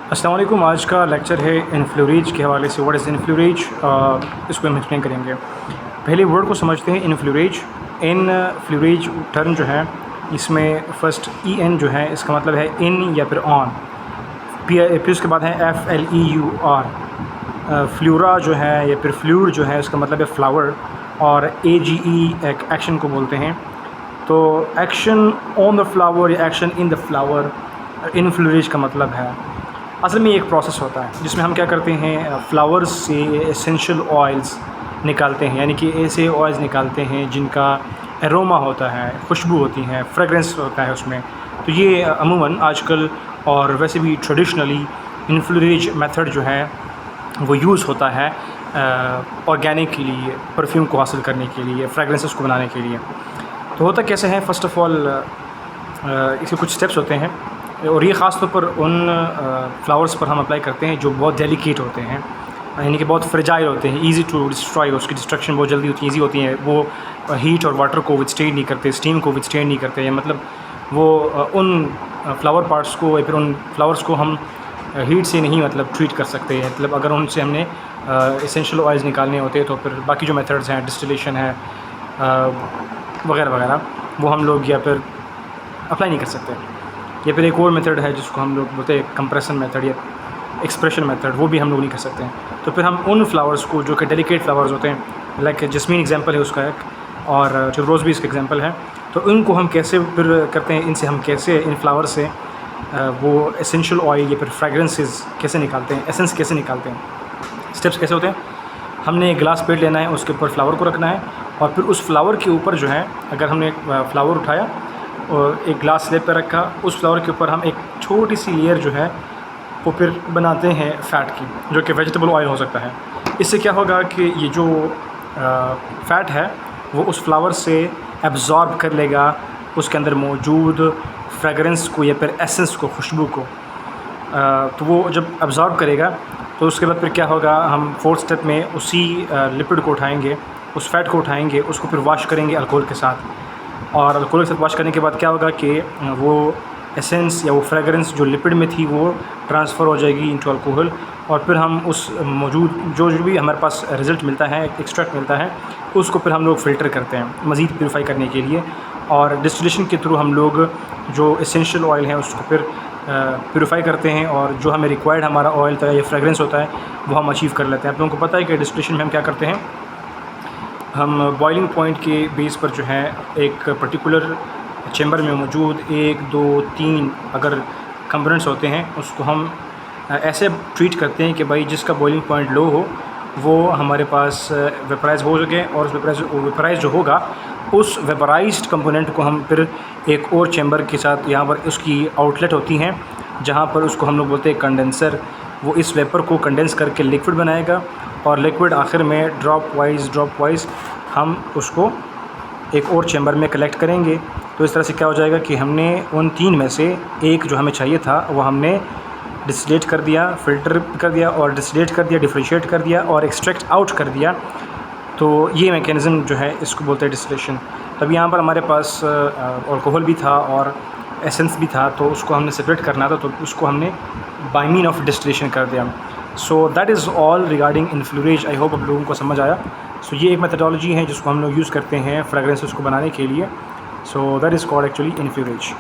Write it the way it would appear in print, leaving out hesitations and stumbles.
अस्सलाम वालेकुम। आज का लेक्चर है इन्फ्लोरेज के हवाले से। व्हाट इज़ इन्फ्लोरेज, इसको हम एक्सप्लेन करेंगे। पहले वर्ड को समझते हैं। इन्फ्लोरेज टर्म जो है, इसमें फ़र्स्ट EN जो है, इसका मतलब है इन या फिर ऑन। फिर उसके बाद है FLEUR। फ्लूरा जो है या फिर फ्लूर जो है, उसका मतलब है फ्लावर। और AGE एक एक्शन को बोलते हैं। तो एक्शन ऑन द फ्लावर या एक्शन इन द फ्लावर इन्फ्लोरेज का मतलब है। असल में एक प्रोसेस होता है जिसमें हम क्या करते हैं, फ्लावर्स से एसेंशियल ऑयल्स निकालते हैं, यानी कि ऐसे ऑयल्स निकालते हैं जिनका एरोमा होता है, खुशबू होती है, फ्रेगरेंस होता है उसमें। तो ये अमूमन आजकल और वैसे भी ट्रेडिशनली इन्फ्लोरेज मेथड जो है वो यूज़ होता है ऑर्गेनिक के लिए, परफ्यूम को हासिल करने के लिए, फ्रेगरेंसेस को बनाने के लिए। तो होता कैसे है, फ़र्स्ट ऑफ़ ऑल इसके कुछ स्टेप्स होते हैं और ये ख़ास तौर पर उन फ्लावर्स पर हम अप्लाई करते हैं जो बहुत डेलिकेट होते हैं, यानी कि बहुत फ्रेजाइल होते हैं, इजी टू डिस्ट्रॉय। उसकी डिस्ट्रक्शन बहुत जल्दी होती है, ईजी होती है। वो हीट और वाटर को विथस्टैंड नहीं करते, स्टीम को विथस्टैंड नहीं करते हैं। मतलब वो उन फ्लावर पार्ट्स को या फिर उन फ्लावर्स को हम हीट से नहीं मतलब ट्रीट कर सकते हैं। मतलब अगर उनसे हमने एसेंशियल ऑयल्स निकालने होते हैं तो फिर बाकी जो मेथड्स हैं, डिस्टिलेशन है वगैरह वगैरह, वो हम लोग या फिर अप्लाई नहीं कर सकते। या फिर एक और मेथड है जिसको हम लोग बोलते हैं कंप्रेशन मेथड या एक्सप्रेशन मेथड, वो भी हम लोग नहीं कर सकते हैं। तो फिर हम उन फ्लावर्स को जो कि डेलिकेट फ्लावर्स होते हैं, लाइक जस्मीन एग्जांपल है उसका एक, और जो रोज़ भी इसका एग्जांपल है, तो इनको हम कैसे फिर करते हैं, इनसे हम कैसे इन फ्लावर से वो एसेंशियल ऑयल या फिर फ्रेगरेंसेस कैसे निकालते हैं, एसेंस कैसे निकालते हैं। स्टेप्स कैसे होते हैं, हमने एक ग्लास प्लेट लेना है, उसके ऊपर फ्लावर को रखना है और फिर उस फ्लावर के ऊपर जो है, अगर हमने फ्लावर उठाया और एक ग्लास स्लेब पर रखा, उस फ्लावर के ऊपर हम एक छोटी सी लेयर जो है वो फिर बनाते हैं फ़ैट की, जो कि वेजिटेबल ऑयल हो सकता है। इससे क्या होगा कि ये जो फ़ैट है वो उस फ्लावर से एब्ज़ॉर्ब कर लेगा उसके अंदर मौजूद फ्रेगरेंस को या फिर एसेंस को, खुशबू को। तो वो जब एब्ज़ॉर्ब करेगा तो उसके बाद फिर क्या होगा, हम फोर्थ स्टेप में उसी लिपिड को उठाएंगे, उस फ़ैट को उठाएंगे, उसको फिर वॉश करेंगे अल्कोहल के साथ। और अल्कोहल के साथ वॉश करने के बाद क्या होगा कि वो एसेंस या वो फ्रेगरेंस जो लिपिड में थी वो ट्रांसफ़र हो जाएगी इनटू अल्कोहल। और फिर हम उस मौजूद जो भी हमारे पास रिज़ल्ट मिलता है, एक्सट्रैक्ट मिलता है, उसको फिर हम लोग फ़िल्टर करते हैं मज़ीद प्यूरीफाई करने के लिए। और डिस्टिलेशन के थ्रू हम लोग जो एसेंशियल ऑयल है उसको फिर प्यूरीफाई करते हैं और जो हमें रिक्वायर्ड हमारा ऑयल था या फ्रेगरेंस होता है वो हम अचीव कर लेते हैं। आप लोगों को पता है कि डिस्टिलेशन में हम क्या करते हैं, हम बॉइलिंग पॉइंट के बेस पर जो है एक पर्टिकुलर चेंबर में मौजूद 1, 2, 3 अगर कंपोनेंट्स होते हैं, उसको हम ऐसे ट्रीट करते हैं कि भाई जिसका बॉइलिंग पॉइंट लो हो वो हमारे पास वेपराइज़ हो सके, और उस वेपराइज़ जो होगा उस वेपराइज्ड कंपोनेंट को हम फिर एक और चेंबर के साथ, यहाँ पर उसकी आउटलेट होती हैं जहाँ पर उसको हम लोग बोलते हैं कंडेंसर। वो इस वेपर को कंडेंस करके लिक्विड बनाएगा और लिक्विड आखिर में ड्रॉप वाइज हम उसको एक और चेंबर में कलेक्ट करेंगे। तो इस तरह से क्या हो जाएगा कि हमने उन 3 में से एक जो हमें चाहिए था वो हमने डिस्टिलेट कर दिया, फ़िल्टर कर दिया और डिस्टिलेट कर दिया, डिफ्रेंशिएट कर दिया और एक्सट्रैक्ट आउट कर दिया। तो ये मैकेनिज़्म जो है इसको बोलते हैं डिस्टिलेशन। तब यहाँ पर हमारे पास अल्कोहल भी था और एसेंस भी था, तो उसको हमने सेपरेट करना था, तो उसको हमने बाय मीन ऑफ डिस्टिलेशन कर दिया। So that is all regarding enfleurage. I hope आप लोगों को समझ आया। सो ये एक मेथडोलॉजी है जिसको हम लोग यूज़ करते हैं फ्रेगरेंसेस को बनाने के लिए। So that is called actually इन्फ्लोरेज।